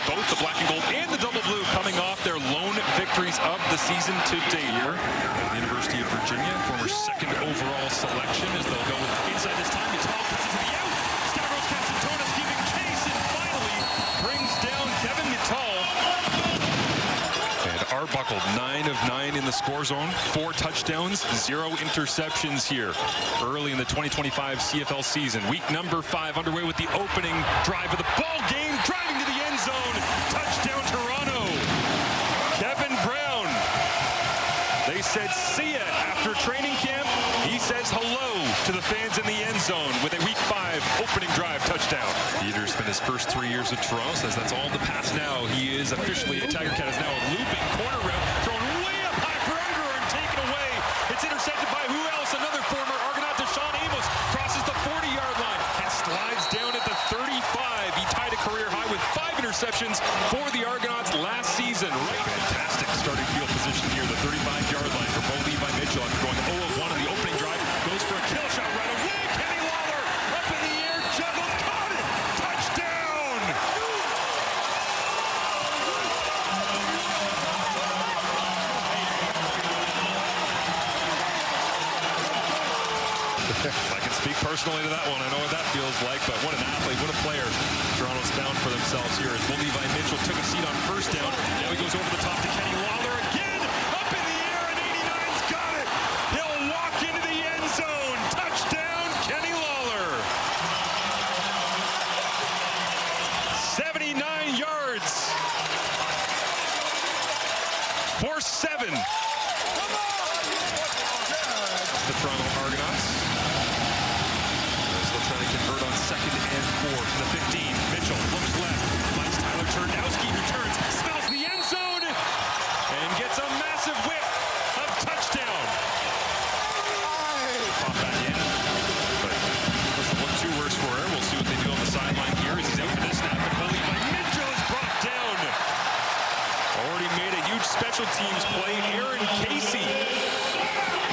both the black and gold and the double blue coming off their lone victories of the season to date. Here at the University of Virginia, former second overall selection, as they'll go inside this time. Mittal puts it to the out. Stavros Katsantonis giving chase and finally brings down Kevin Mittal. And Arbuckle, 9 of 9 in the score zone, 4 touchdowns, 0 interceptions here early in the 2025 CFL season. Week number 5 underway with the opening drive of the ball game, driving to the end zone. Touchdown Toronto. Kevin Brown. They said see ya after training camp. He says hello to the fans in the end zone with a week 5 opening drive touchdown. Peter spent his first 3 years with Toronto, says that's all in the past now. He is officially a Tiger Cat, is now a looping corner route, thrown way up high for under and taken away. It's intercepted by who else? Another former Argonaut, Deshaun Amos, crosses the 40-yard line and slides down at the 35. He tied a career high with 5 interceptions for the Argonauts last season. Right, fantastic starting field position here. The 35-yard line for Bo Levi Mitchell after going 0 of 1 on the opening drive. Goes for a kill shot right away. Kenny Lawler up in the air, juggled, caught it. Touchdown! I can speak personally to that one. I know what that feels like, but what an athlete, what a player. Toronto's found for themselves here as Bo Levi Mitchell took a seat on first down. Now he goes over the top to Kenny Lawler again. Up in the air, and 89's got it. He'll walk into the end zone. Touchdown, Kenny Lawler. 79 yards for 7. The Toronto Argonauts. They're still trying to convert on 2nd and 4 to the 15. Mitchell looks left. Finds Tyler Turnowski, returns, smells the end zone, and gets a massive whiff of touchdown. Pop back in, but doesn't look too worse for her. We'll see what they do on the sideline here as he's out for this snap. But Bo Levi Mitchell is brought down. Already made a huge special teams play. Aaron Casey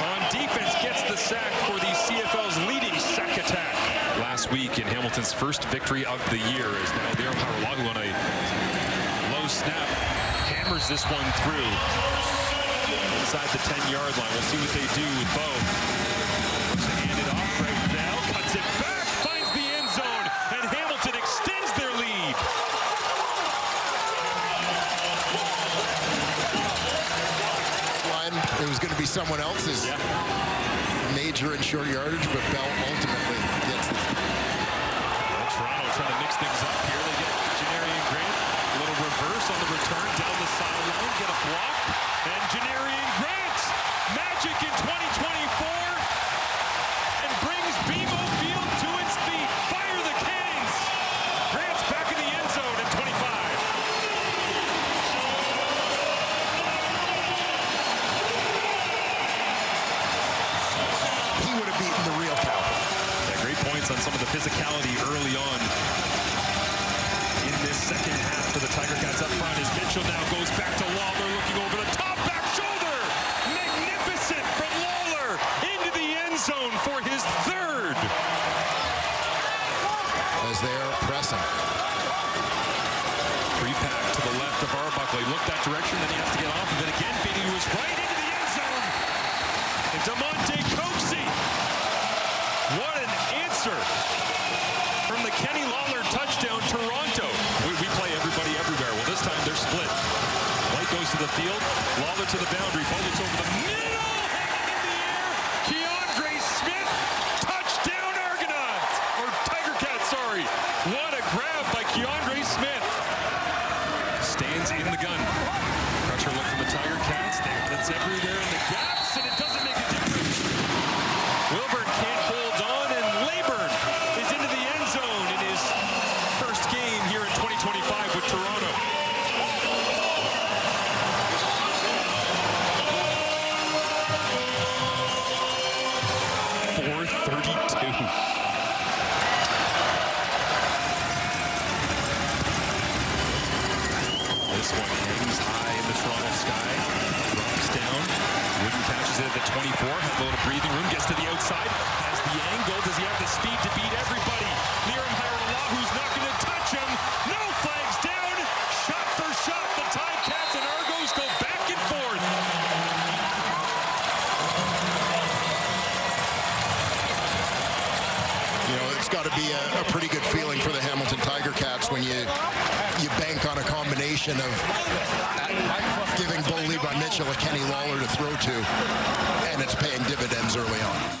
on defense gets the sack for the CFL's leading sack attack. Last week in Hamilton's first victory of the year is now Liam Haralagu on a low snap. Hammers this one through inside the 10-yard line. We'll see what they do with Bo. Looks to hand it off right now. Cuts it back. Finds the end zone. And Hamilton extends their lead. It was going to be someone else's major and short yardage, but Bell ultimately gets the... Well, Toronto trying to mix things up here. They get Janarian Grant. A little reverse on the return down the sideline. Get a block. And Janarian Grant, magic in 2024, and brings BMO Field to its feet. Fire the cannons. Grant's back in the end zone at 25. On some of the physicality early on in this second half for the Tiger Cats up front as Mitchell now goes back to Lawler, looking over the top, back shoulder. Magnificent from Lawler into the end zone for his 3rd. As they are pressing. Pre-pack to the left of Arbuckle. He looked that direction, then he has to get off of it again. Fading to his right into the end zone. And DeMonte Coxey. What an answer from the Kenny Lawler touchdown, Toronto. We play everybody everywhere. Well, this time they're split. White goes to the field, Lawler to the boundary, Foley's over the middle, hanging in the air. Keandre Smith, touchdown Argonauts, or Tiger Cats, sorry. What a grab by Keandre Smith. Stands in the gun. Pressure look from the Tiger Cats. That's everywhere in the gaps, and it doesn't make a difference. Wilburn can't hold on, and Leyburn is into the end zone in his first game here in 2025 with Toronto. This one hangs high in the Toronto sky, drops down. Wooden catches it at the 24, has a little breathing room, gets to the outside, has the angle. Does he have the speed to beat everybody? Liam Haralahu's not going to touch him. No flags down. to be a pretty good feeling for the Hamilton Tiger Cats when you bank on a combination of giving Bo Levi Mitchell a Kenny Lawler to throw to, and it's paying dividends early on.